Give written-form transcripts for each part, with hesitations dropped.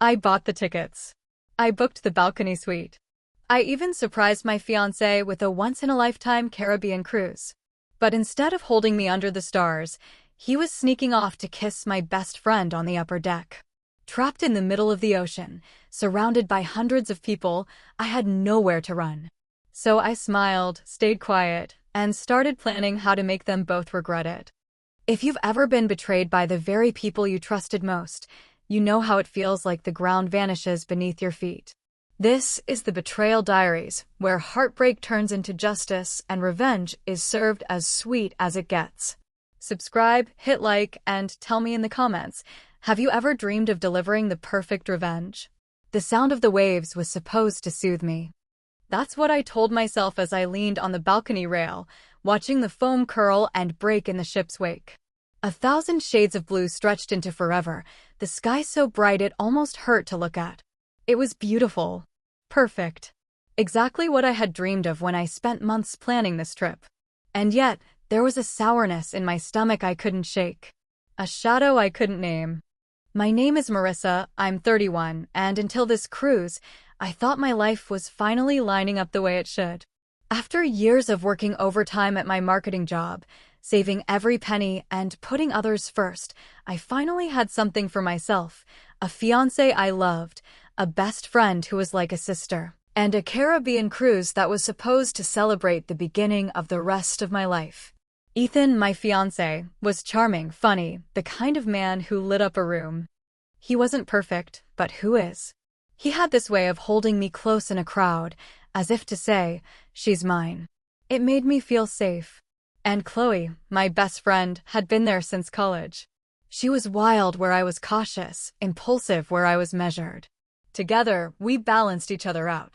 I bought the tickets. I booked the balcony suite. I even surprised my fiancé with a once-in-a-lifetime Caribbean cruise. But instead of holding me under the stars, he was sneaking off to kiss my best friend on the upper deck. Trapped in the middle of the ocean, surrounded by hundreds of people, I had nowhere to run. So I smiled, stayed quiet, and started planning how to make them both regret it. If you've ever been betrayed by the very people you trusted most, you know how it feels like the ground vanishes beneath your feet. This is the Betrayal Diaries, where heartbreak turns into justice and revenge is served as sweet as it gets. Subscribe, hit like, and tell me in the comments, have you ever dreamed of delivering the perfect revenge? The sound of the waves was supposed to soothe me. That's what I told myself as I leaned on the balcony rail, watching the foam curl and break in the ship's wake. 1,000 shades of blue stretched into forever, the sky so bright it almost hurt to look at. It was beautiful. Perfect. Exactly what I had dreamed of when I spent months planning this trip. And yet, there was a sourness in my stomach I couldn't shake. A shadow I couldn't name. My name is Marissa, I'm 31, and until this cruise, I thought my life was finally lining up the way it should. After years of working overtime at my marketing job, saving every penny and putting others first, I finally had something for myself, a fiancé I loved, a best friend who was like a sister, and a Caribbean cruise that was supposed to celebrate the beginning of the rest of my life. Ethan, my fiancé, was charming, funny, the kind of man who lit up a room. He wasn't perfect, but who is? He had this way of holding me close in a crowd, as if to say, she's mine. It made me feel safe. And Chloe, my best friend, had been there since college. She was wild where I was cautious, impulsive where I was measured. Together, we balanced each other out.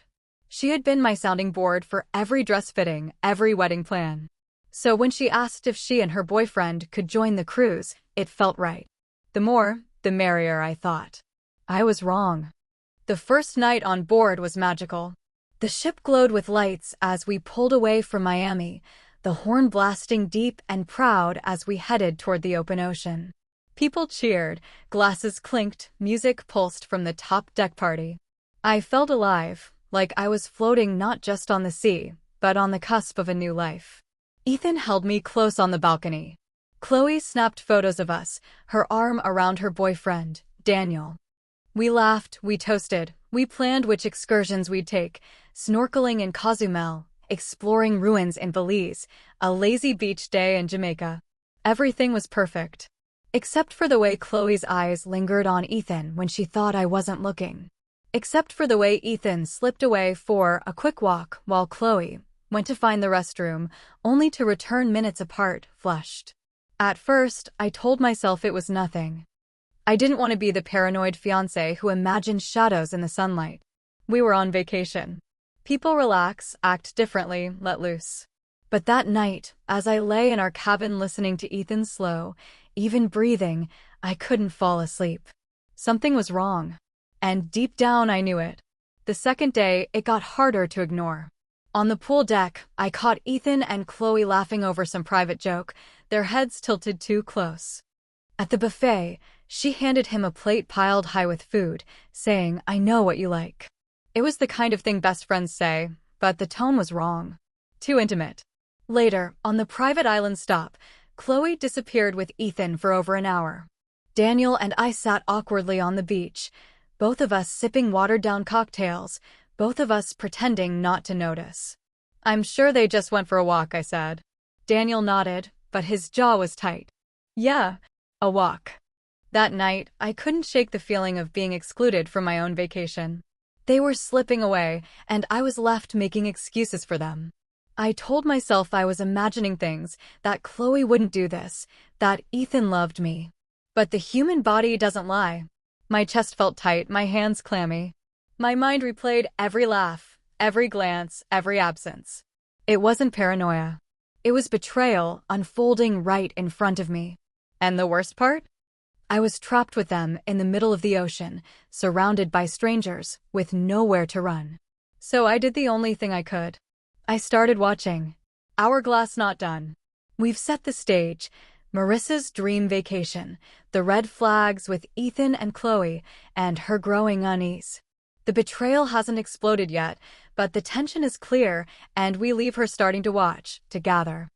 She had been my sounding board for every dress fitting, every wedding plan. So when she asked if she and her boyfriend could join the cruise, it felt right. The more, the merrier, I thought. I was wrong. The first night on board was magical. The ship glowed with lights as we pulled away from Miami, the horn blasting deep and proud as we headed toward the open ocean. People cheered, glasses clinked, music pulsed from the top deck party. I felt alive, like I was floating not just on the sea, but on the cusp of a new life. Ethan held me close on the balcony. Chloe snapped photos of us, her arm around her boyfriend, Daniel. We laughed, we toasted, we planned which excursions we'd take, snorkeling in Cozumel, exploring ruins in Belize, a lazy beach day in Jamaica. Everything was perfect. Except for the way Chloe's eyes lingered on Ethan when she thought I wasn't looking. Except for the way Ethan slipped away for a quick walk while Chloe went to find the restroom, only to return minutes apart, flushed. At first, I told myself it was nothing. I didn't want to be the paranoid fiancé who imagined shadows in the sunlight. We were on vacation. People relax, act differently, let loose. But that night, as I lay in our cabin listening to Ethan's slow, even breathing, I couldn't fall asleep. Something was wrong. And deep down I knew it. The second day, it got harder to ignore. On the pool deck, I caught Ethan and Chloe laughing over some private joke, their heads tilted too close. At the buffet, she handed him a plate piled high with food, saying, "I know what you like." It was the kind of thing best friends say, but the tone was wrong. Too intimate. Later, on the private island stop, Chloe disappeared with Ethan for over an hour. Daniel and I sat awkwardly on the beach, both of us sipping watered-down cocktails, both of us pretending not to notice. "I'm sure they just went for a walk," I said. Daniel nodded, but his jaw was tight. "Yeah, a walk." That night, I couldn't shake the feeling of being excluded from my own vacation. They were slipping away, and I was left making excuses for them. I told myself I was imagining things, that Chloe wouldn't do this, that Ethan loved me. But the human body doesn't lie. My chest felt tight, my hands clammy. My mind replayed every laugh, every glance, every absence. It wasn't paranoia. It was betrayal unfolding right in front of me. And the worst part? I was trapped with them in the middle of the ocean, surrounded by strangers, with nowhere to run. So I did the only thing I could. I started watching. Hourglass not done. We've set the stage. Marissa's dream vacation, the red flags with Ethan and Chloe, and her growing unease. The betrayal hasn't exploded yet, but the tension is clear, and we leave her starting to watch, to gather.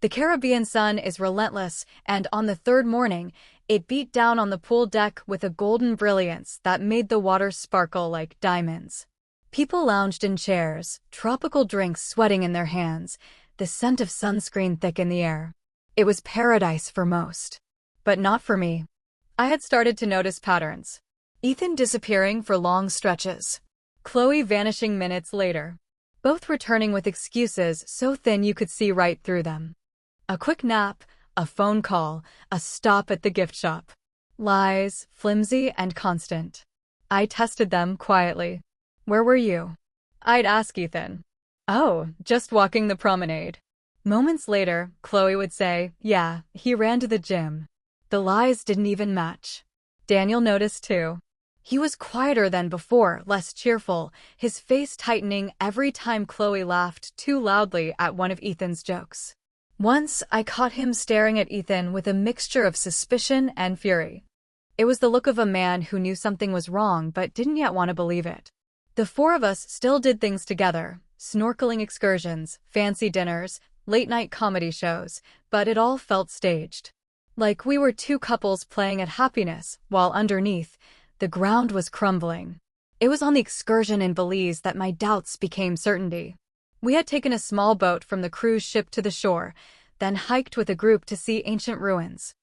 The Caribbean sun is relentless, and on the third morning, it beat down on the pool deck with a golden brilliance that made the water sparkle like diamonds. People lounged in chairs, tropical drinks sweating in their hands, the scent of sunscreen thick in the air. It was paradise for most. But not for me. I had started to notice patterns. Ethan disappearing for long stretches. Chloe vanishing minutes later. Both returning with excuses so thin you could see right through them. A quick nap, a phone call, a stop at the gift shop. Lies, flimsy and constant. I tested them quietly. Where were you? I'd ask Ethan. Oh, just walking the promenade. Moments later, Chloe would say, yeah, he ran to the gym. The lies didn't even match. Daniel noticed too. He was quieter than before, less cheerful, his face tightening every time Chloe laughed too loudly at one of Ethan's jokes. Once, I caught him staring at Ethan with a mixture of suspicion and fury. It was the look of a man who knew something was wrong but didn't yet want to believe it. The four of us still did things together, snorkeling excursions, fancy dinners, late-night comedy shows, but it all felt staged. Like we were two couples playing at happiness, while underneath, the ground was crumbling. It was on the excursion in Belize that my doubts became certainty. We had taken a small boat from the cruise ship to the shore, then hiked with a group to see ancient ruins.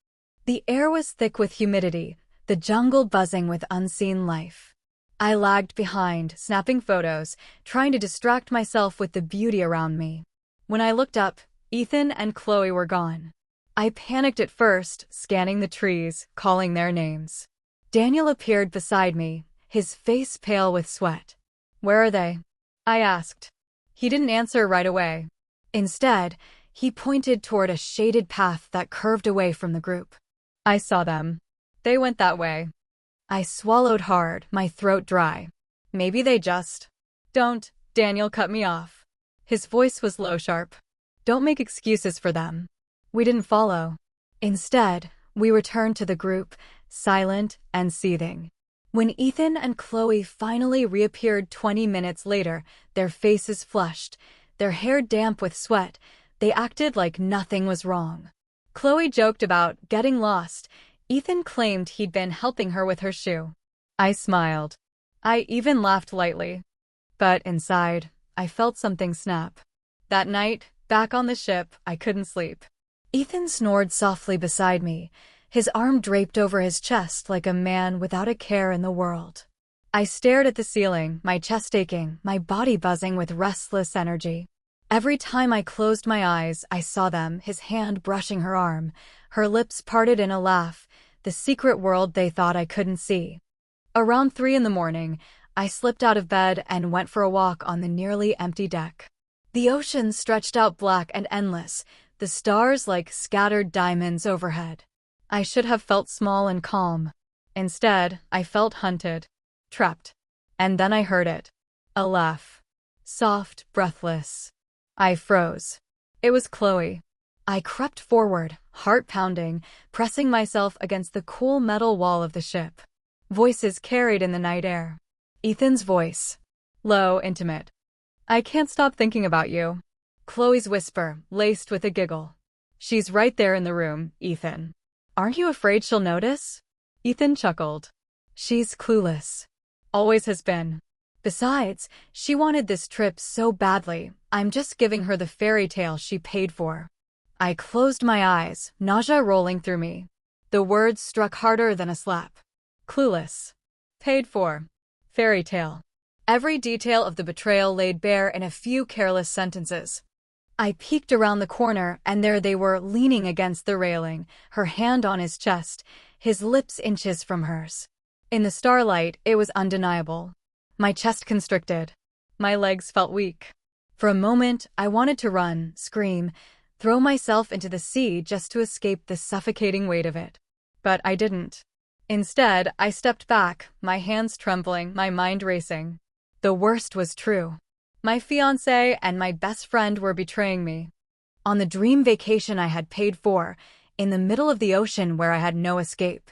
The air was thick with humidity, the jungle buzzing with unseen life. I lagged behind, snapping photos, trying to distract myself with the beauty around me. When I looked up, Ethan and Chloe were gone. I panicked at first, scanning the trees, calling their names. Daniel appeared beside me, his face pale with sweat. Where are they? I asked. He didn't answer right away. Instead, he pointed toward a shaded path that curved away from the group. I saw them. They went that way. I swallowed hard, my throat dry. Maybe they just... Don't, Daniel cut me off. His voice was low sharp. Don't make excuses for them. We didn't follow. Instead, we returned to the group, silent and seething. When Ethan and Chloe finally reappeared 20 minutes later, their faces flushed, their hair damp with sweat, they acted like nothing was wrong. Chloe joked about getting lost. Ethan claimed he'd been helping her with her shoe. I smiled. I even laughed lightly. But inside, I felt something snap. That night, back on the ship, I couldn't sleep. Ethan snored softly beside me, his arm draped over his chest like a man without a care in the world. I stared at the ceiling, my chest aching, my body buzzing with restless energy. Every time I closed my eyes, I saw them, his hand brushing her arm, her lips parted in a laugh, the secret world they thought I couldn't see. Around 3 a.m, I slipped out of bed and went for a walk on the nearly empty deck. The ocean stretched out black and endless, the stars like scattered diamonds overhead. I should have felt small and calm. Instead, I felt hunted, trapped. And then I heard it. A laugh. Soft, breathless. I froze. It was Chloe. I crept forward, heart pounding, pressing myself against the cool metal wall of the ship. Voices carried in the night air. Ethan's voice. Low, intimate. I can't stop thinking about you. Chloe's whisper, laced with a giggle. She's right there in the room, Ethan. Aren't you afraid she'll notice? Ethan chuckled. She's clueless. Always has been. Besides, she wanted this trip so badly, I'm just giving her the fairy tale she paid for. I closed my eyes, nausea rolling through me. The words struck harder than a slap. Clueless. Paid for. Fairy tale. Every detail of the betrayal laid bare in a few careless sentences. I peeked around the corner, and there they were, leaning against the railing, her hand on his chest, his lips inches from hers. In the starlight, it was undeniable. My chest constricted. My legs felt weak. For a moment, I wanted to run, scream, throw myself into the sea just to escape the suffocating weight of it. But I didn't. Instead, I stepped back, my hands trembling, my mind racing. The worst was true. My fiancé and my best friend were betraying me. On the dream vacation I had paid for, in the middle of the ocean where I had no escape.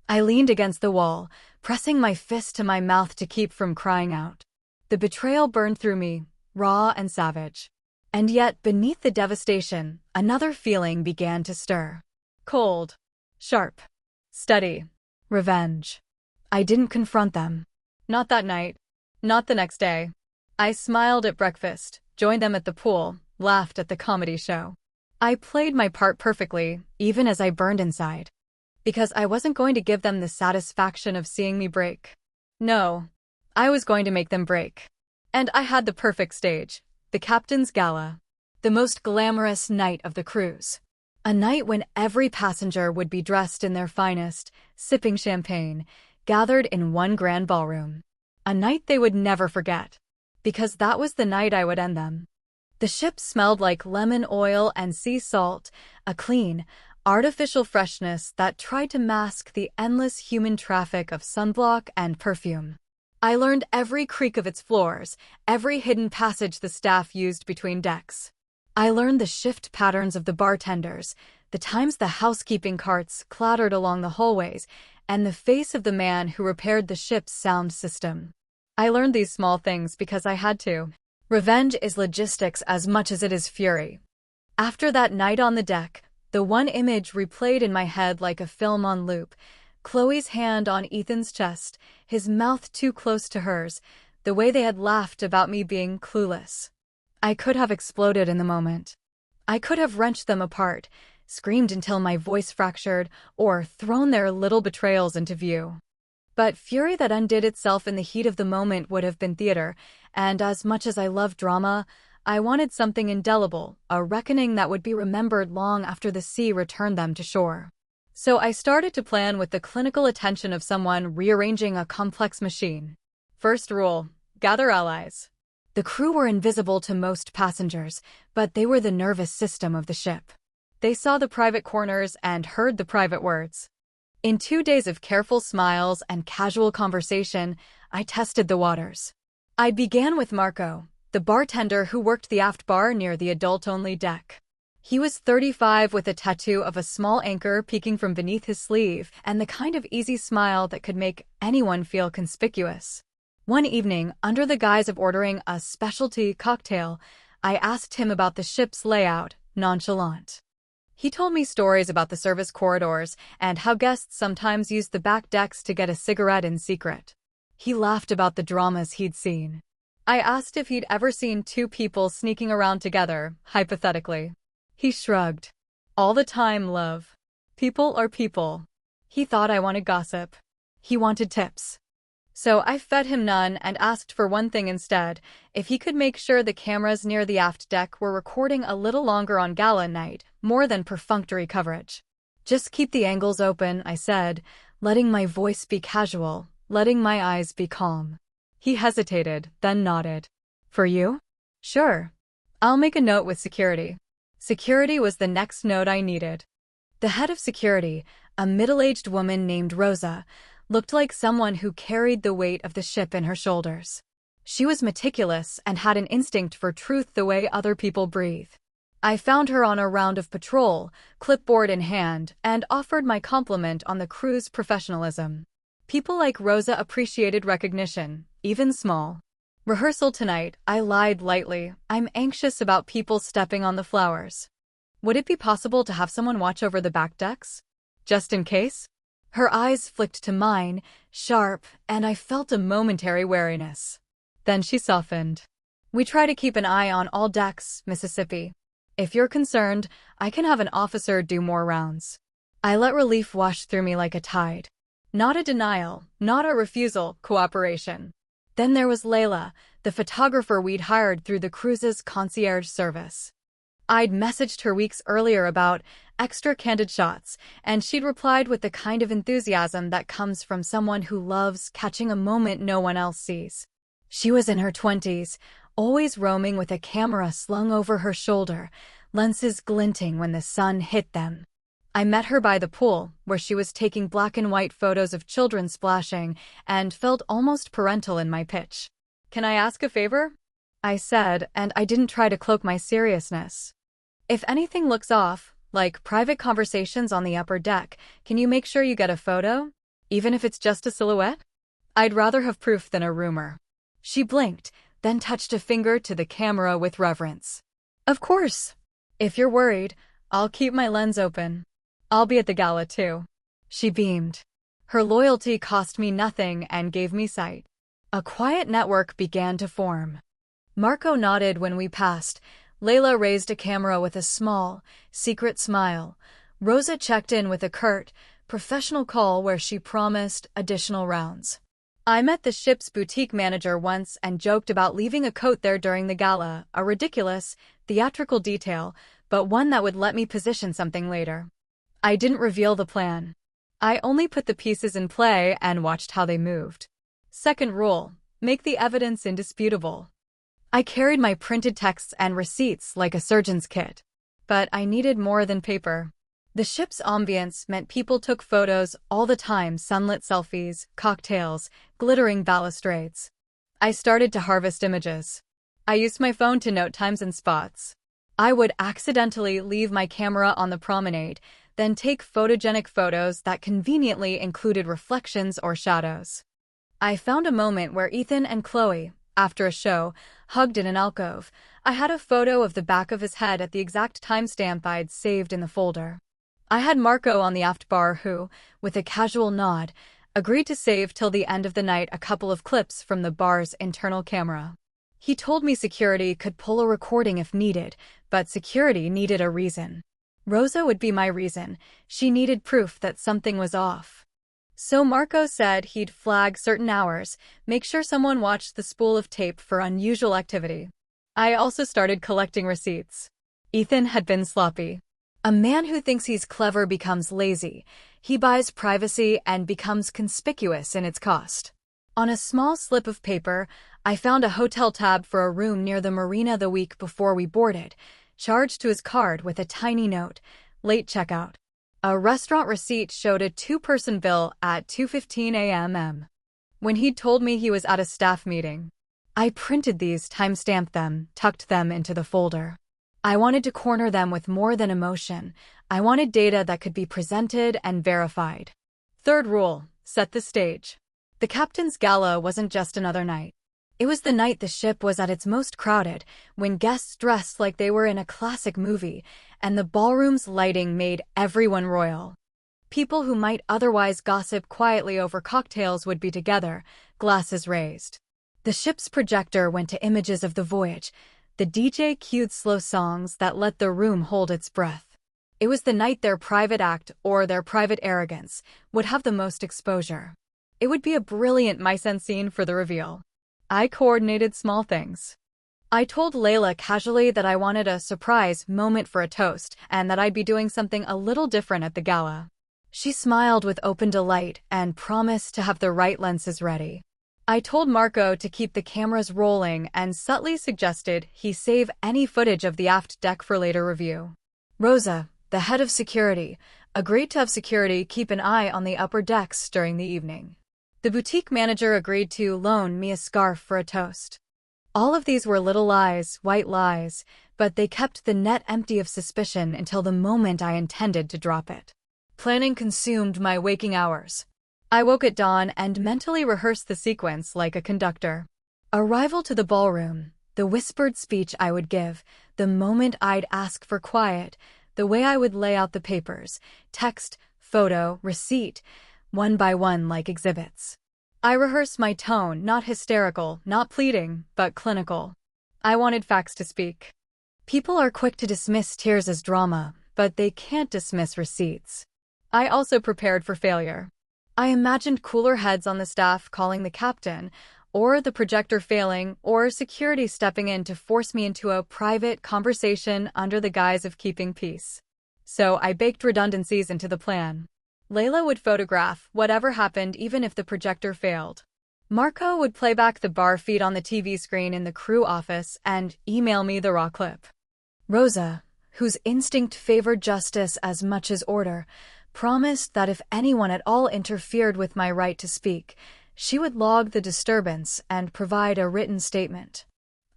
I leaned against the wall, pressing my fist to my mouth to keep from crying out. The betrayal burned through me, raw and savage. And yet, beneath the devastation, another feeling began to stir. Cold. Sharp. Steady. Revenge. I didn't confront them. Not that night. Not the next day. I smiled at breakfast, joined them at the pool, laughed at the comedy show. I played my part perfectly, even as I burned inside. Because I wasn't going to give them the satisfaction of seeing me break. No. I was going to make them break. And I had the perfect stage. The captain's gala. The most glamorous night of the cruise. A night when every passenger would be dressed in their finest, sipping champagne, gathered in one grand ballroom. A night they would never forget. Because that was the night I would end them. The ship smelled like lemon oil and sea salt, a clean, artificial freshness that tried to mask the endless human traffic of sunblock and perfume. I learned every creak of its floors, every hidden passage the staff used between decks. I learned the shift patterns of the bartenders, the times the housekeeping carts clattered along the hallways, and the face of the man who repaired the ship's sound system. I learned these small things because I had to. Revenge is logistics as much as it is fury. After that night on the deck, the one image replayed in my head like a film on loop. Chloe's hand on Ethan's chest, his mouth too close to hers, the way they had laughed about me being clueless. I could have exploded in the moment. I could have wrenched them apart, screamed until my voice fractured, or thrown their little betrayals into view. But fury that undid itself in the heat of the moment would have been theater, and as much as I love drama, I wanted something indelible, a reckoning that would be remembered long after the sea returned them to shore. So I started to plan with the clinical attention of someone rearranging a complex machine. First rule, gather allies. The crew were invisible to most passengers, but they were the nervous system of the ship. They saw the private corners and heard the private words. In 2 days of careful smiles and casual conversation, I tested the waters. I began with Marco, the bartender who worked the aft bar near the adult-only deck. He was 35 with a tattoo of a small anchor peeking from beneath his sleeve and the kind of easy smile that could make anyone feel conspicuous. One evening, under the guise of ordering a specialty cocktail, I asked him about the ship's layout, nonchalant. He told me stories about the service corridors and how guests sometimes used the back decks to get a cigarette in secret. He laughed about the dramas he'd seen. I asked if he'd ever seen two people sneaking around together, hypothetically. He shrugged. All the time, love. People are people. He thought I wanted gossip. He wanted tips. So I fed him none and asked for one thing instead, if he could make sure the cameras near the aft deck were recording a little longer on gala night, more than perfunctory coverage. Just keep the angles open, I said, letting my voice be casual, letting my eyes be calm. He hesitated, then nodded. For you? Sure. I'll make a note with security. Security was the next note I needed. The head of security, a middle-aged woman named Rosa, looked like someone who carried the weight of the ship in her shoulders. She was meticulous and had an instinct for truth the way other people breathe. I found her on a round of patrol, clipboard in hand, and offered my compliment on the crew's professionalism. People like Rosa appreciated recognition, even small. Rehearsal tonight, I lied lightly. I'm anxious about people stepping on the flowers. Would it be possible to have someone watch over the back decks? Just in case? Her eyes flicked to mine, sharp, and I felt a momentary wariness. Then she softened. We try to keep an eye on all decks, Mississippi. If you're concerned, I can have an officer do more rounds. I let relief wash through me like a tide. Not a denial, not a refusal, cooperation. Then there was Layla, the photographer we'd hired through the cruise's concierge service. I'd messaged her weeks earlier about extra candid shots, and she'd replied with the kind of enthusiasm that comes from someone who loves catching a moment no one else sees. She was in her 20s, always roaming with a camera slung over her shoulder, lenses glinting when the sun hit them. I met her by the pool, where she was taking black and white photos of children splashing, and felt almost parental in my pitch. Can I ask a favor? I said, and I didn't try to cloak my seriousness. If anything looks off, like private conversations on the upper deck. Can you make sure you get a photo? Even if it's just a silhouette? I'd rather have proof than a rumor. She blinked, then touched a finger to the camera with reverence. Of course. If you're worried, I'll keep my lens open. I'll be at the gala too. She beamed. Her loyalty cost me nothing and gave me sight. A quiet network began to form. Marco nodded when we passed. Layla raised a camera with a small, secret smile. Rosa checked in with a curt, professional call where she promised additional rounds. I met the ship's boutique manager once and joked about leaving a coat there during the gala, a ridiculous, theatrical detail, but one that would let me position something later. I didn't reveal the plan. I only put the pieces in play and watched how they moved. Second rule, make the evidence indisputable. I carried my printed texts and receipts like a surgeon's kit. But I needed more than paper. The ship's ambience meant people took photos all the time, sunlit selfies, cocktails, glittering balustrades. I started to harvest images. I used my phone to note times and spots. I would accidentally leave my camera on the promenade, then take photogenic photos that conveniently included reflections or shadows. I found a moment where Ethan and Chloe, after a show, hugged in an alcove. I had a photo of the back of his head at the exact timestamp I'd saved in the folder. I had Marco on the aft bar who, with a casual nod, agreed to save till the end of the night a couple of clips from the bar's internal camera. He told me security could pull a recording if needed, but security needed a reason. Rosa would be my reason. She needed proof that something was off. So Marco said he'd flag certain hours, make sure someone watched the spool of tape for unusual activity. I also started collecting receipts. Ethan had been sloppy. A man who thinks he's clever becomes lazy. He buys privacy and becomes conspicuous in its cost. On a small slip of paper, I found a hotel tab for a room near the marina the week before we boarded, charged to his card with a tiny note, late checkout. A restaurant receipt showed a two-person bill at 2:15 a.m. When he'd told me he was at a staff meeting. I printed these, timestamped them, tucked them into the folder. I wanted to corner them with more than emotion. I wanted data that could be presented and verified. Third rule, set the stage. The captain's gala wasn't just another night. It was the night the ship was at its most crowded, when guests dressed like they were in a classic movie, and the ballroom's lighting made everyone royal. People who might otherwise gossip quietly over cocktails would be together, glasses raised. The ship's projector went to images of the voyage. The DJ cued slow songs that let the room hold its breath. It was the night their private act, or their private arrogance, would have the most exposure. It would be a brilliant mise-en-scene for the reveal. I coordinated small things. I told Layla casually that I wanted a surprise moment for a toast, and that I'd be doing something a little different at the gala. She smiled with open delight and promised to have the right lenses ready. I told Marco to keep the cameras rolling and subtly suggested he save any footage of the aft deck for later review. Rosa, the head of security, agreed to have security keep an eye on the upper decks during the evening. The boutique manager agreed to loan me a scarf for a toast. All of these were little lies, white lies, but they kept the net empty of suspicion until the moment I intended to drop it. Planning consumed my waking hours. I woke at dawn and mentally rehearsed the sequence like a conductor. Arrival to the ballroom, the whispered speech I would give, the moment I'd ask for quiet, the way I would lay out the papers, text, photo, receipt, one by one like exhibits. I rehearsed my tone, not hysterical, not pleading, but clinical. I wanted facts to speak. People are quick to dismiss tears as drama, but they can't dismiss receipts. I also prepared for failure. I imagined cooler heads on the staff calling the captain, or the projector failing, or security stepping in to force me into a private conversation under the guise of keeping peace. So I baked redundancies into the plan. Layla would photograph whatever happened even if the projector failed. Marco would play back the bar feed on the TV screen in the crew office and email me the raw clip. Rosa, whose instinct favored justice as much as order, promised that if anyone at all interfered with my right to speak, she would log the disturbance and provide a written statement.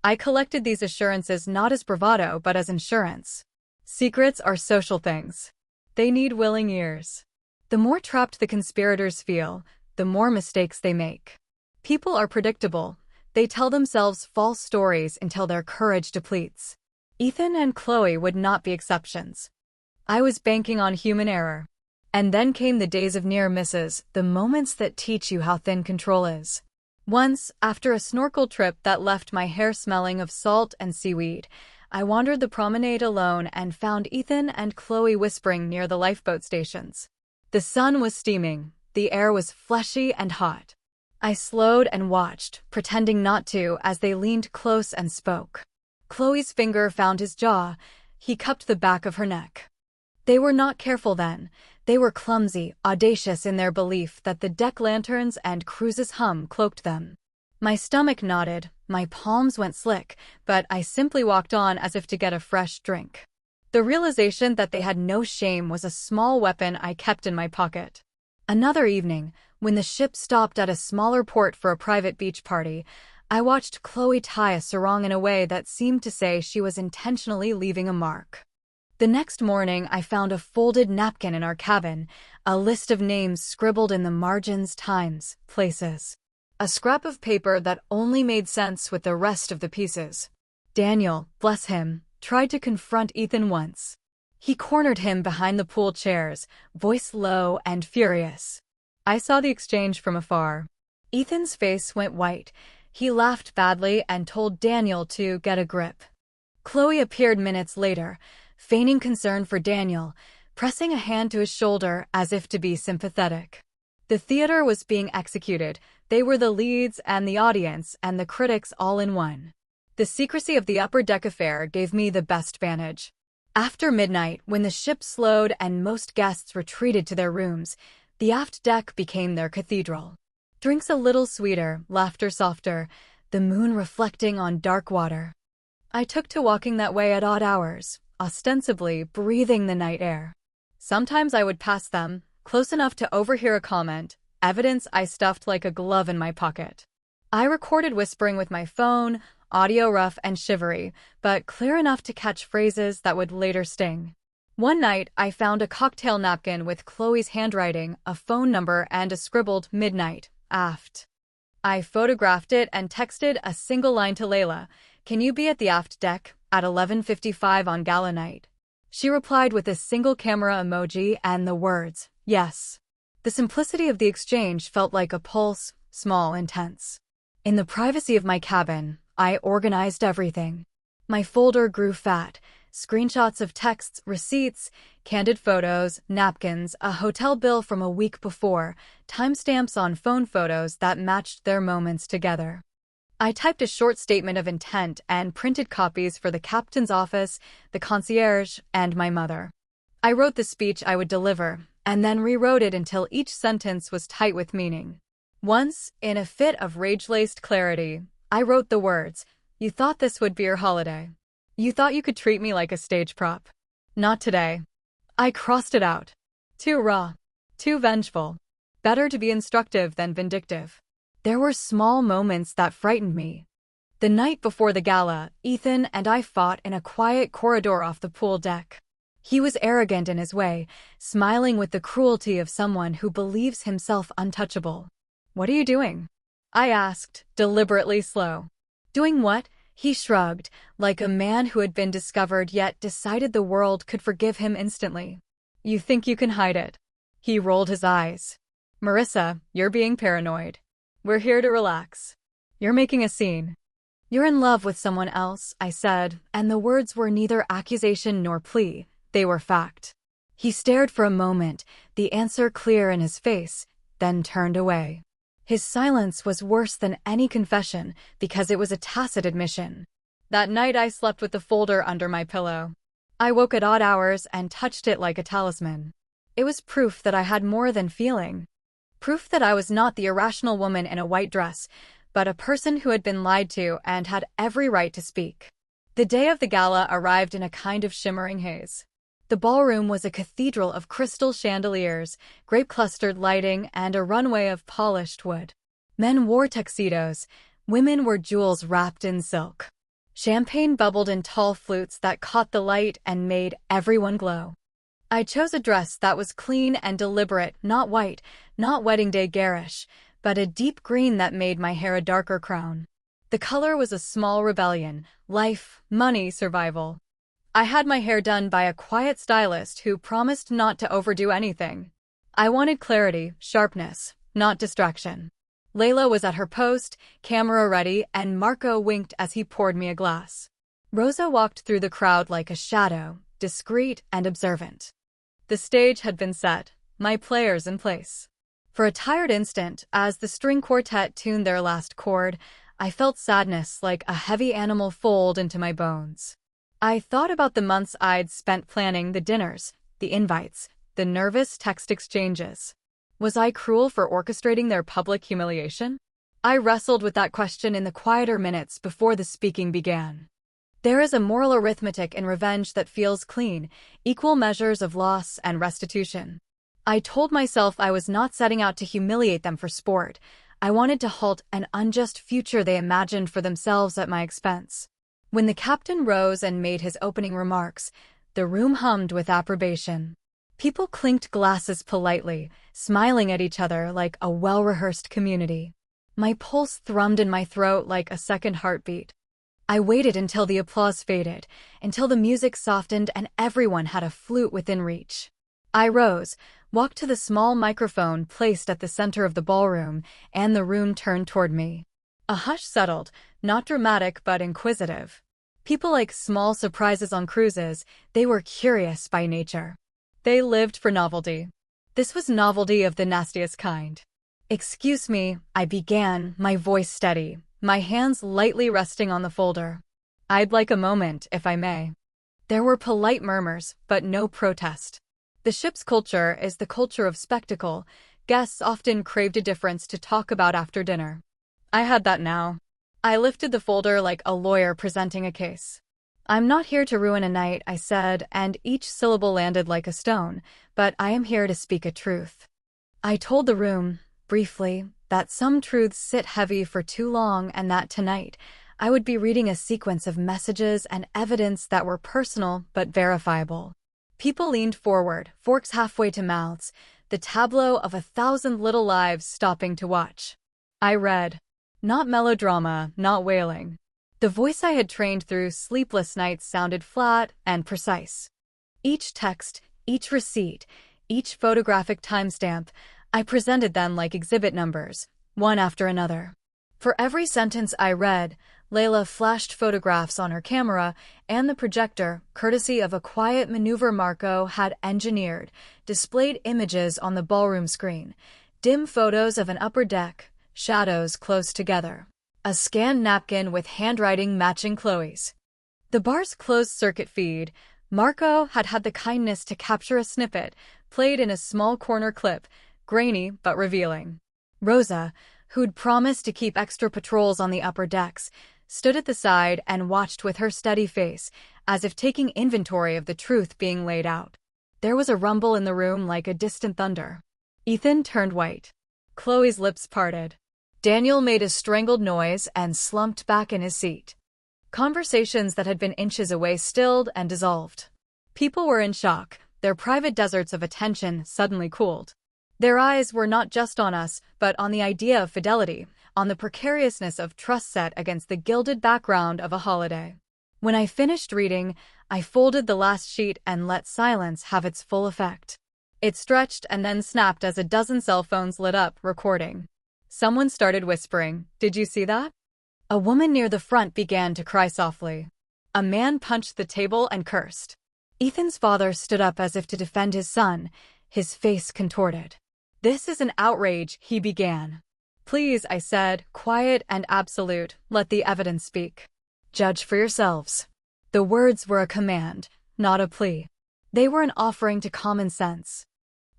I collected these assurances not as bravado but as insurance. Secrets are social things. They need willing ears. The more trapped the conspirators feel, the more mistakes they make. People are predictable. They tell themselves false stories until their courage depletes. Ethan and Chloe would not be exceptions. I was banking on human error. And then came the days of near misses, the moments that teach you how thin control is. Once, after a snorkel trip that left my hair smelling of salt and seaweed, I wandered the promenade alone and found Ethan and Chloe whispering near the lifeboat stations. The sun was steaming, the air was fleshy and hot. I slowed and watched, pretending not to, as they leaned close and spoke. Chloe's finger found his jaw. He cupped the back of her neck. They were not careful then. They were clumsy, audacious in their belief that the deck lanterns and cruise's hum cloaked them. My stomach knotted, my palms went slick, but I simply walked on as if to get a fresh drink. The realization that they had no shame was a small weapon I kept in my pocket. Another evening, when the ship stopped at a smaller port for a private beach party, I watched Chloe tie a sarong in a way that seemed to say she was intentionally leaving a mark. The next morning, I found a folded napkin in our cabin, a list of names scribbled in the margins, times, places. A scrap of paper that only made sense with the rest of the pieces. Daniel, bless him, tried to confront Ethan once. He cornered him behind the pool chairs, voice low and furious. I saw the exchange from afar. Ethan's face went white. He laughed badly and told Daniel to get a grip. Chloe appeared minutes later, feigning concern for Daniel, pressing a hand to his shoulder as if to be sympathetic. The theater was being executed. They were the leads and the audience and the critics all in one. The secrecy of the upper deck affair gave me the best vantage. After midnight, when the ship slowed and most guests retreated to their rooms, the aft deck became their cathedral. Drinks a little sweeter, laughter softer, the moon reflecting on dark water. I took to walking that way at odd hours, ostensibly breathing the night air. Sometimes I would pass them, close enough to overhear a comment, evidence I stuffed like a glove in my pocket. I recorded whispering with my phone, audio rough and shivery, but clear enough to catch phrases that would later sting. One night, I found a cocktail napkin with Chloe's handwriting, a phone number, and a scribbled "midnight" aft. I photographed it and texted a single line to Layla, "Can you be at the aft deck at 11:55 on gala night?" She replied with a single camera emoji and the words, "Yes." The simplicity of the exchange felt like a pulse, small, intense. In the privacy of my cabin, I organized everything. My folder grew fat. Screenshots of texts, receipts, candid photos, napkins, a hotel bill from a week before, timestamps on phone photos that matched their moments together. I typed a short statement of intent and printed copies for the captain's office, the concierge, and my mother. I wrote the speech I would deliver, and then rewrote it until each sentence was tight with meaning. Once, in a fit of rage-laced clarity, I wrote the words, "You thought this would be your holiday. You thought you could treat me like a stage prop. Not today." I crossed it out. Too raw. Too vengeful. Better to be instructive than vindictive. There were small moments that frightened me. The night before the gala, Ethan and I fought in a quiet corridor off the pool deck. He was arrogant in his way, smiling with the cruelty of someone who believes himself untouchable. "What are you doing?" I asked, deliberately slow. "Doing what?" He shrugged, like a man who had been discovered yet decided the world could forgive him instantly. "You think you can hide it?" He rolled his eyes. "Marissa, you're being paranoid. We're here to relax. You're making a scene." "You're in love with someone else," I said, and the words were neither accusation nor plea. They were fact. He stared for a moment, the answer clear in his face, then turned away. His silence was worse than any confession because it was a tacit admission. That night I slept with the folder under my pillow. I woke at odd hours and touched it like a talisman. It was proof that I had more than feeling. Proof that I was not the irrational woman in a white dress, but a person who had been lied to and had every right to speak. The day of the gala arrived in a kind of shimmering haze. The ballroom was a cathedral of crystal chandeliers, grape-clustered lighting, and a runway of polished wood. Men wore tuxedos, women were jewels wrapped in silk. Champagne bubbled in tall flutes that caught the light and made everyone glow. I chose a dress that was clean and deliberate, not white, not wedding day garish, but a deep green that made my hair a darker crown. The color was a small rebellion: life, money, survival. I had my hair done by a quiet stylist who promised not to overdo anything. I wanted clarity, sharpness, not distraction. Layla was at her post, camera ready, and Marco winked as he poured me a glass. Rosa walked through the crowd like a shadow, discreet and observant. The stage had been set, my players in place. For a tired instant, as the string quartet tuned their last chord, I felt sadness like a heavy animal fold into my bones. I thought about the months I'd spent planning the dinners, the invites, the nervous text exchanges. Was I cruel for orchestrating their public humiliation? I wrestled with that question in the quieter minutes before the speaking began. There is a moral arithmetic in revenge that feels clean, equal measures of loss and restitution. I told myself I was not setting out to humiliate them for sport. I wanted to halt an unjust future they imagined for themselves at my expense. When the captain rose and made his opening remarks, the room hummed with approbation. People clinked glasses politely, smiling at each other like a well-rehearsed community. My pulse thrummed in my throat like a second heartbeat. I waited until the applause faded, until the music softened and everyone had a flute within reach. I rose, walked to the small microphone placed at the center of the ballroom, and the room turned toward me. A hush settled, not dramatic but inquisitive. People like small surprises on cruises, they were curious by nature. They lived for novelty. This was novelty of the nastiest kind. "Excuse me," I began, my voice steady, my hands lightly resting on the folder. "I'd like a moment, if I may." There were polite murmurs, but no protest. The ship's culture is the culture of spectacle. Guests often craved a difference to talk about after dinner. I had that now. I lifted the folder like a lawyer presenting a case. "I'm not here to ruin a night," I said, and each syllable landed like a stone, "but I am here to speak a truth." I told the room, briefly, that some truths sit heavy for too long and that tonight, I would be reading a sequence of messages and evidence that were personal but verifiable. People leaned forward, forks halfway to mouths, the tableau of 1,000 little lives stopping to watch. I read. Not melodrama, not wailing. The voice I had trained through sleepless nights sounded flat and precise. Each text, each receipt, each photographic timestamp, I presented them like exhibit numbers, one after another. For every sentence I read, Layla flashed photographs on her camera, and the projector, courtesy of a quiet maneuver Marco had engineered, displayed images on the ballroom screen, dim photos of an upper deck, shadows close together. A scanned napkin with handwriting matching Chloe's. The bar's closed-circuit feed, Marco had had the kindness to capture a snippet, played in a small corner clip, grainy but revealing. Rosa, who'd promised to keep extra patrols on the upper decks, stood at the side and watched with her steady face, as if taking inventory of the truth being laid out. There was a rumble in the room like a distant thunder. Ethan turned white. Chloe's lips parted. Daniel made a strangled noise and slumped back in his seat. Conversations that had been inches away stilled and dissolved. People were in shock, their private deserts of attention suddenly cooled. Their eyes were not just on us, but on the idea of fidelity, on the precariousness of trust set against the gilded background of a holiday. When I finished reading, I folded the last sheet and let silence have its full effect. It stretched and then snapped as a dozen cell phones lit up, recording. Someone started whispering, "Did you see that?" A woman near the front began to cry softly. A man punched the table and cursed. Ethan's father stood up as if to defend his son, his face contorted. "This is an outrage," he began. "Please," I said, quiet and absolute, "let the evidence speak. Judge for yourselves." The words were a command, not a plea. They were an offering to common sense.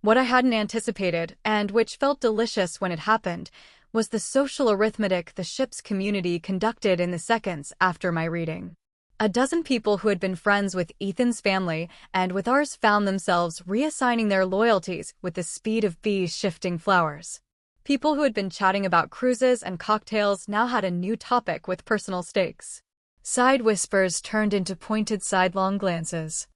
What I hadn't anticipated, and which felt delicious when it happened, was the social arithmetic the ship's community conducted in the seconds after my reading. A dozen people who had been friends with Ethan's family and with ours found themselves reassigning their loyalties with the speed of bees shifting flowers. People who had been chatting about cruises and cocktails now had a new topic with personal stakes. Side whispers turned into pointed sidelong glances.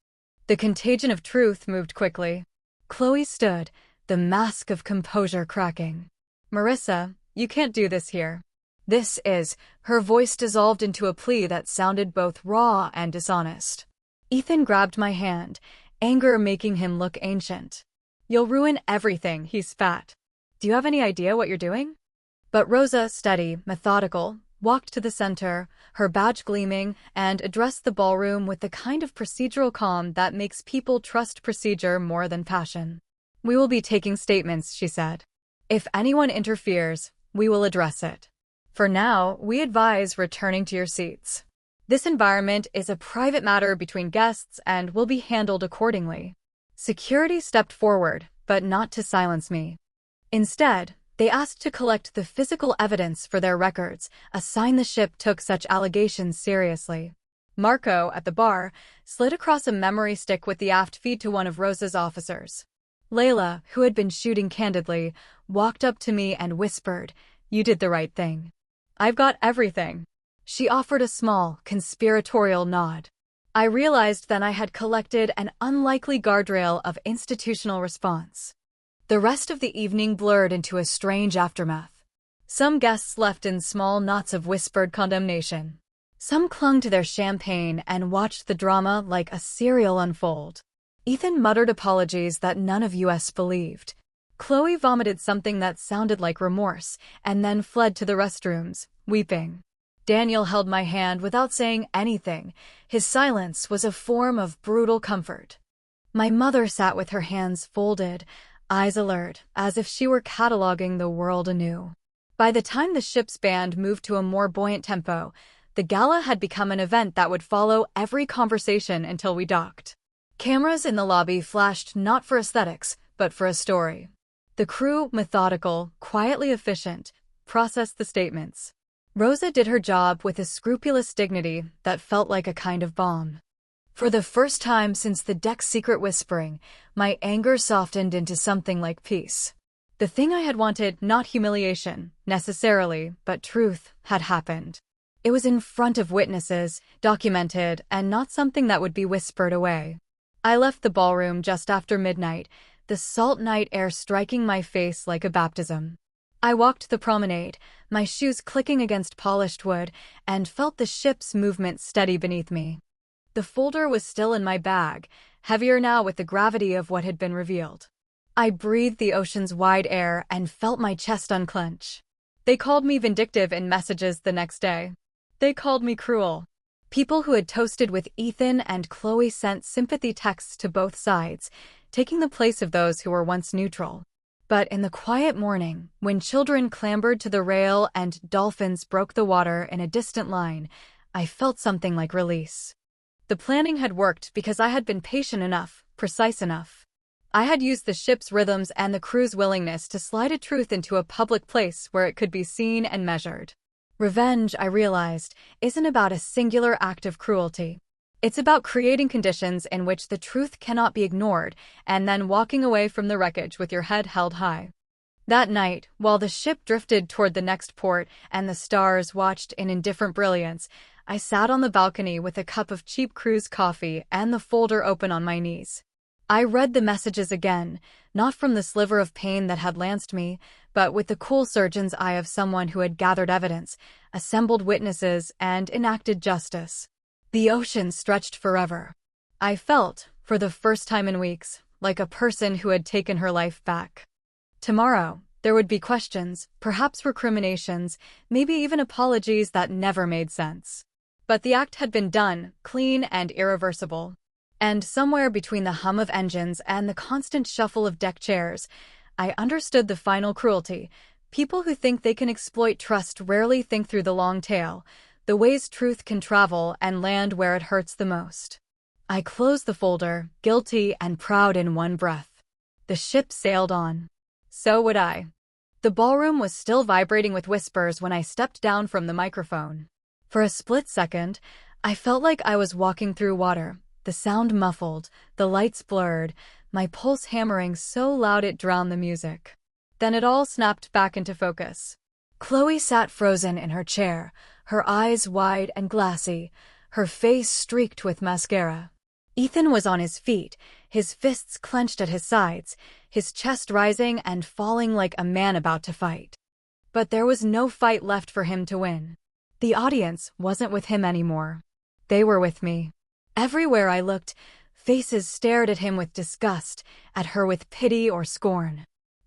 The contagion of truth moved quickly. Chloe stood, the mask of composure cracking. "Marissa, you can't do this here." Her voice dissolved into a plea that sounded both raw and dishonest. Ethan grabbed my hand, anger making him look ancient. "You'll ruin everything," he spat. "Do you have any idea what you're doing?" But Rosa, steady, methodical, walked to the center, her badge gleaming, and addressed the ballroom with the kind of procedural calm that makes people trust procedure more than passion. "We will be taking statements," she said. "If anyone interferes, we will address it. For now, we advise returning to your seats. This environment is a private matter between guests and will be handled accordingly." Security stepped forward, but not to silence me. Instead, they asked to collect the physical evidence for their records, a sign the ship took such allegations seriously. Marco, at the bar, slid across a memory stick with the aft feed to one of Rosa's officers. Layla, who had been shooting candidly, walked up to me and whispered, "You did the right thing." "I've got everything." She offered a small, conspiratorial nod. I realized then I had collected an unlikely guardrail of institutional response. The rest of the evening blurred into a strange aftermath. Some guests left in small knots of whispered condemnation. Some clung to their champagne and watched the drama like a serial unfold. Ethan muttered apologies that none of us believed. Chloe vomited something that sounded like remorse, and then fled to the restrooms, weeping. Daniel held my hand without saying anything. His silence was a form of brutal comfort. My mother sat with her hands folded, eyes alert, as if she were cataloging the world anew. By the time the ship's band moved to a more buoyant tempo, the gala had become an event that would follow every conversation until we docked. Cameras in the lobby flashed not for aesthetics, but for a story. The crew, methodical, quietly efficient, processed the statements. Rosa did her job with a scrupulous dignity that felt like a kind of balm. For the first time since the deck's secret whispering, my anger softened into something like peace. The thing I had wanted, not humiliation, necessarily, but truth, had happened. It was in front of witnesses, documented, and not something that would be whispered away. I left the ballroom just after midnight, the salt night air striking my face like a baptism. I walked the promenade, my shoes clicking against polished wood, and felt the ship's movement steady beneath me. The folder was still in my bag, heavier now with the gravity of what had been revealed. I breathed the ocean's wide air and felt my chest unclench. They called me vindictive in messages the next day. They called me cruel. People who had toasted with Ethan and Chloe sent sympathy texts to both sides, taking the place of those who were once neutral. But in the quiet morning, when children clambered to the rail and dolphins broke the water in a distant line, I felt something like release. The planning had worked because I had been patient enough, precise enough. I had used the ship's rhythms and the crew's willingness to slide a truth into a public place where it could be seen and measured. Revenge, I realized, isn't about a singular act of cruelty. It's about creating conditions in which the truth cannot be ignored and then walking away from the wreckage with your head held high. That night, while the ship drifted toward the next port and the stars watched in indifferent brilliance, I sat on the balcony with a cup of cheap cruise coffee and the folder open on my knees. I read the messages again, not from the sliver of pain that had lanced me, but with the cool surgeon's eye of someone who had gathered evidence, assembled witnesses, and enacted justice. The ocean stretched forever. I felt, for the first time in weeks, like a person who had taken her life back. Tomorrow, there would be questions, perhaps recriminations, maybe even apologies that never made sense. But the act had been done, clean and irreversible. And somewhere between the hum of engines and the constant shuffle of deck chairs, I understood the final cruelty. People who think they can exploit trust rarely think through the long tail, the ways truth can travel and land where it hurts the most. I closed the folder, guilty and proud in one breath. The ship sailed on. So would I. The ballroom was still vibrating with whispers when I stepped down from the microphone. For a split second, I felt like I was walking through water. The sound muffled, the lights blurred, my pulse hammering so loud it drowned the music. Then it all snapped back into focus. Chloe sat frozen in her chair, her eyes wide and glassy, her face streaked with mascara. Ethan was on his feet, his fists clenched at his sides, his chest rising and falling like a man about to fight. But there was no fight left for him to win. The audience wasn't with him anymore. They were with me. Everywhere I looked, faces stared at him with disgust, at her with pity or scorn.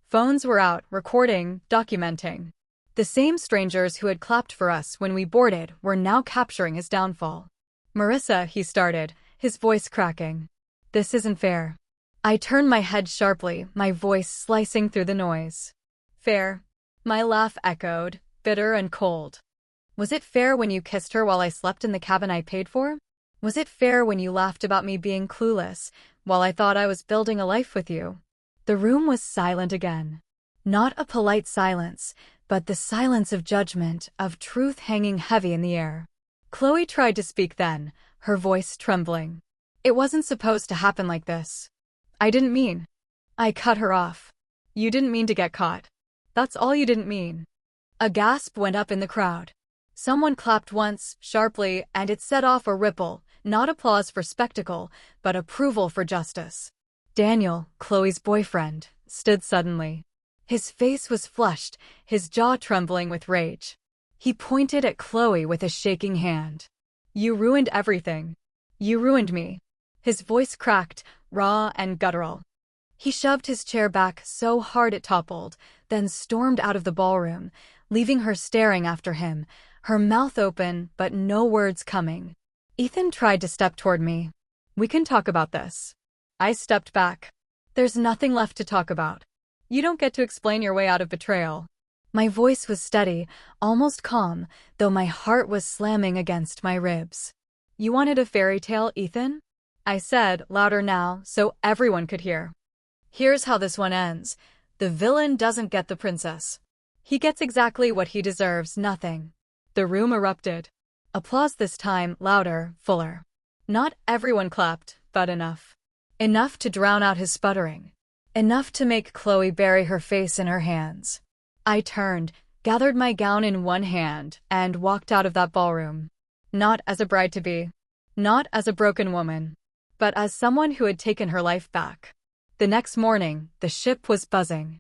Phones were out, recording, documenting. The same strangers who had clapped for us when we boarded were now capturing his downfall. "Marissa," he started, his voice cracking. "This isn't fair." I turned my head sharply, my voice slicing through the noise. "Fair?" My laugh echoed, bitter and cold. "Was it fair when you kissed her while I slept in the cabin I paid for? Was it fair when you laughed about me being clueless, while I thought I was building a life with you?" The room was silent again. Not a polite silence, but the silence of judgment, of truth hanging heavy in the air. Chloe tried to speak then, her voice trembling. "It wasn't supposed to happen like this. I didn't mean." I cut her off. "You didn't mean to get caught. That's all you didn't mean." A gasp went up in the crowd. Someone clapped once, sharply, and it set off a ripple, not applause for spectacle, but approval for justice. Daniel, Chloe's boyfriend, stood suddenly. His face was flushed, his jaw trembling with rage. He pointed at Chloe with a shaking hand. "You ruined everything. You ruined me." His voice cracked, raw and guttural. He shoved his chair back so hard it toppled, then stormed out of the ballroom, leaving her staring after him, her mouth open but no words coming. Ethan tried to step toward me. "We can talk about this." I stepped back. "There's nothing left to talk about. You don't get to explain your way out of betrayal." My voice was steady, almost calm, though my heart was slamming against my ribs. "You wanted a fairy tale, Ethan?" I said, louder now, so everyone could hear. "Here's how this one ends. The villain doesn't get the princess. He gets exactly what he deserves, nothing." The room erupted. Applause this time, louder, fuller. Not everyone clapped, but enough. Enough to drown out his sputtering. Enough to make Chloe bury her face in her hands. I turned, gathered my gown in one hand, and walked out of that ballroom. Not as a bride-to-be. Not as a broken woman. But as someone who had taken her life back. The next morning, the ship was buzzing.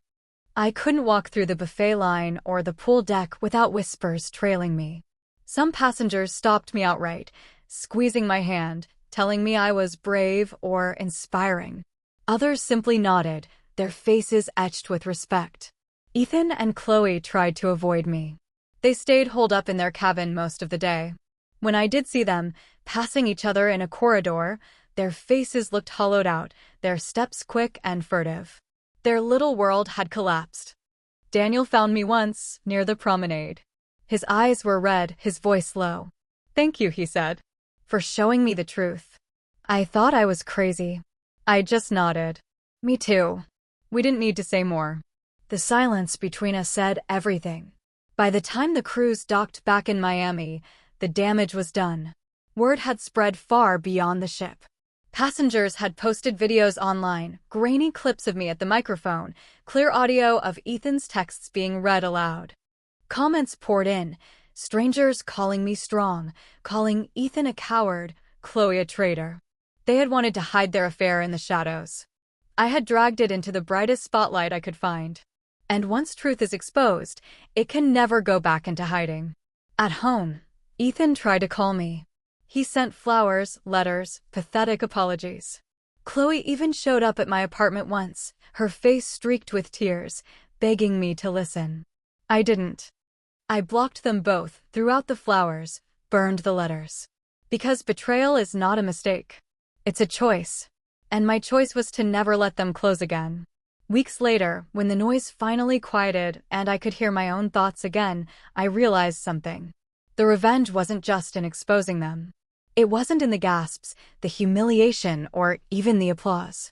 I couldn't walk through the buffet line or the pool deck without whispers trailing me. Some passengers stopped me outright, squeezing my hand, telling me I was brave or inspiring. Others simply nodded, their faces etched with respect. Ethan and Chloe tried to avoid me. They stayed holed up in their cabin most of the day. When I did see them, passing each other in a corridor, their faces looked hollowed out, their steps quick and furtive. Their little world had collapsed. Daniel found me once, near the promenade. His eyes were red, his voice low. "Thank you," he said, "for showing me the truth." I thought I was crazy. I just nodded. "Me too." We didn't need to say more. The silence between us said everything. By the time the cruise docked back in Miami, the damage was done. Word had spread far beyond the ship. Passengers had posted videos online, grainy clips of me at the microphone, clear audio of Ethan's texts being read aloud. Comments poured in, strangers calling me strong, calling Ethan a coward, Chloe a traitor. They had wanted to hide their affair in the shadows. I had dragged it into the brightest spotlight I could find. And once truth is exposed, it can never go back into hiding. At home, Ethan tried to call me. He sent flowers, letters, pathetic apologies. Chloe even showed up at my apartment once, her face streaked with tears, begging me to listen. I didn't. I blocked them both, threw out the flowers, burned the letters. Because betrayal is not a mistake. It's a choice. And my choice was to never let them close again. Weeks later, when the noise finally quieted and I could hear my own thoughts again, I realized something. The revenge wasn't just in exposing them. It wasn't in the gasps, the humiliation, or even the applause.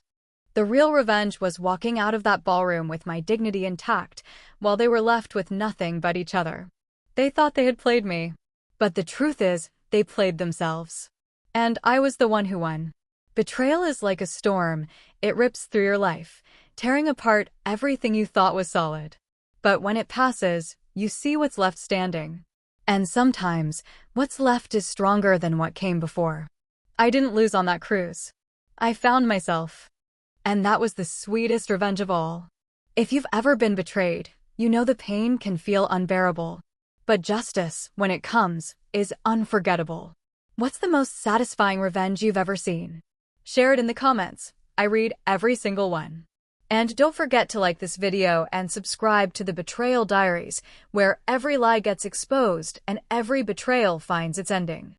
The real revenge was walking out of that ballroom with my dignity intact, while they were left with nothing but each other. They thought they had played me. But the truth is, they played themselves. And I was the one who won. Betrayal is like a storm. It rips through your life, tearing apart everything you thought was solid. But when it passes, you see what's left standing. And sometimes, what's left is stronger than what came before. I didn't lose on that cruise. I found myself. And that was the sweetest revenge of all. If you've ever been betrayed, you know the pain can feel unbearable. But justice, when it comes, is unforgettable. What's the most satisfying revenge you've ever seen? Share it in the comments. I read every single one. And don't forget to like this video and subscribe to the Betrayal Diaries, where every lie gets exposed and every betrayal finds its ending.